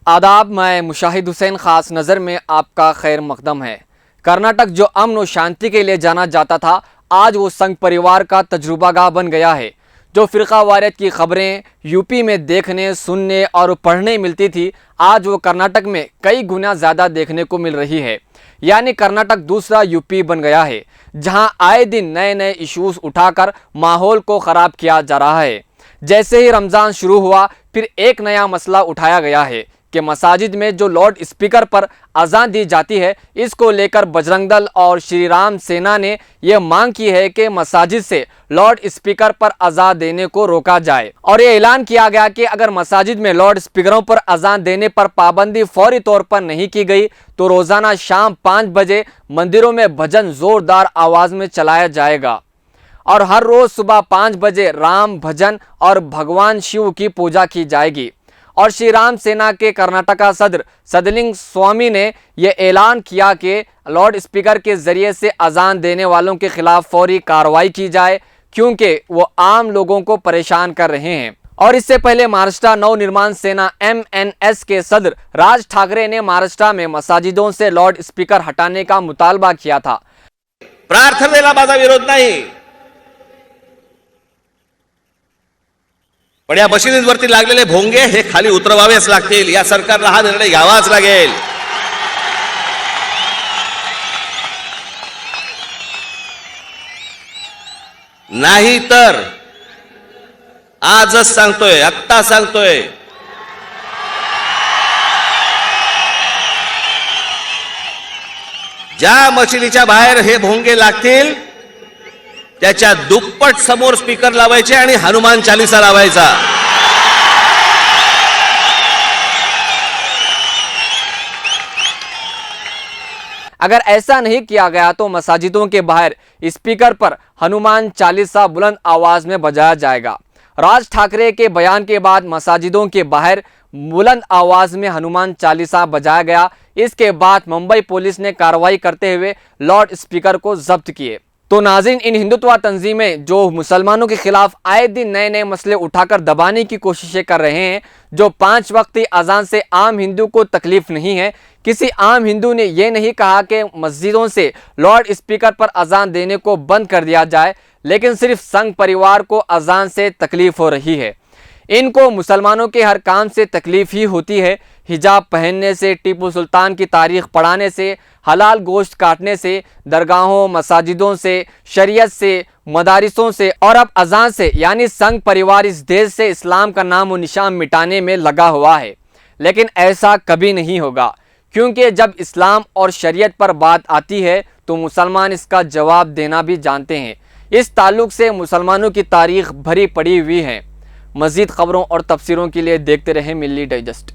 आदाब, मैं मुशाहिद हुसैन खास नज़र में आपका खैर मकदम है। कर्नाटक जो अमन और शांति के लिए जाना जाता था, आज वो संघ परिवार का तजुर्बागाह बन गया है। जो फ़िरका वारियत की खबरें यूपी में देखने, सुनने और पढ़ने मिलती थी, आज वो कर्नाटक में कई गुना ज़्यादा देखने को मिल रही है। यानी कर्नाटक दूसरा यूपी बन गया है, जहां आए दिन नए नए इश्यूज उठाकर माहौल को ख़राब किया जा रहा है। जैसे ही रमज़ान शुरू हुआ, फिर एक नया मसला उठाया गया है कि मसाजिद में जो लाउड स्पीकर पर अजान दी जाती है, इसको लेकर बजरंग दल और श्री राम सेना ने यह मांग की है कि मसाजिद से लाउड स्पीकर पर अजान देने को रोका जाए। और ये ऐलान किया गया कि अगर मसाजिद में लाउड स्पीकरों पर अजान देने पर पाबंदी फौरी तौर पर नहीं की गई तो रोजाना शाम 5 बजे मंदिरों में भजन जोरदार आवाज में चलाया जाएगा और हर रोज सुबह 5 बजे राम भजन और भगवान शिव की पूजा की जाएगी। और श्री राम सेना के कर्नाटका सदर सदलिंग स्वामी ने यह ऐलान किया कि लाउड स्पीकर के जरिए से अजान देने वालों के खिलाफ फौरी कार्रवाई की जाए, क्योंकि वो आम लोगों को परेशान कर रहे हैं। और इससे पहले महाराष्ट्र नव निर्माण सेना MNS के सदर राज ठाकरे ने महाराष्ट्र में मसाजिदों से लाउड स्पीकर हटाने का मुतालबा किया था। प्रार्थनेला माझा विरोध नाही, पण या मशिदींवरती लागलेले भोंगे हे खाली उतरवावेच लागतील। या सरकारला हा निर्णय घ्यावाच लागेल। नाही तर आजच सांगतोय, आत्ता सांगतोय, ज्या मशिदीच्या बाहेर हे भोंगे लागतील त्याच्या दुप्पट समोर स्पीकर लावायचे आणि हनुमान चालीसा लावायचा। अगर ऐसा नहीं किया गया तो मसाजिदों के बाहर स्पीकर पर हनुमान चालीसा बुलंद आवाज में बजाया जाएगा। राज ठाकरे के बयान के बाद मसाजिदों के बाहर बुलंद आवाज में हनुमान चालीसा बजाया गया। इसके बाद मुंबई पुलिस ने कार्रवाई करते हुए लाउड स्पीकर को जब्त किए। तो नाज़रीन, इन हिंदुत्व तंजीमें जो मुसलमानों के खिलाफ आए दिन नए नए मसले उठाकर दबाने की कोशिशें कर रहे हैं, जो 5 वक्ती अजान से आम हिंदू को तकलीफ नहीं है। किसी आम हिंदू ने यह नहीं कहा कि मस्जिदों से लाउड स्पीकर पर अजान देने को बंद कर दिया जाए, लेकिन सिर्फ संघ परिवार को अजान से तकलीफ हो रही है। इनको मुसलमानों के हर काम से तकलीफ ही होती है। हिजाब पहनने से, टीपू सुल्तान की तारीख पढ़ाने से, हलाल गोश्त काटने से, दरगाहों मसाजिदों से, शरीयत से, मदारिसों से और अब अजान से। यानी संघ परिवार इस देश से इस्लाम का नाम और निशान मिटाने में लगा हुआ है। लेकिन ऐसा कभी नहीं होगा, क्योंकि जब इस्लाम और शरीयत पर बात आती है तो मुसलमान इसका जवाब देना भी जानते हैं। इस ताल्लुक से मुसलमानों की तारीख भरी पड़ी हुई है। मज़ीद खबरों और तफसीरों के लिए देखते रहें मिल्ली डाइजेस्ट।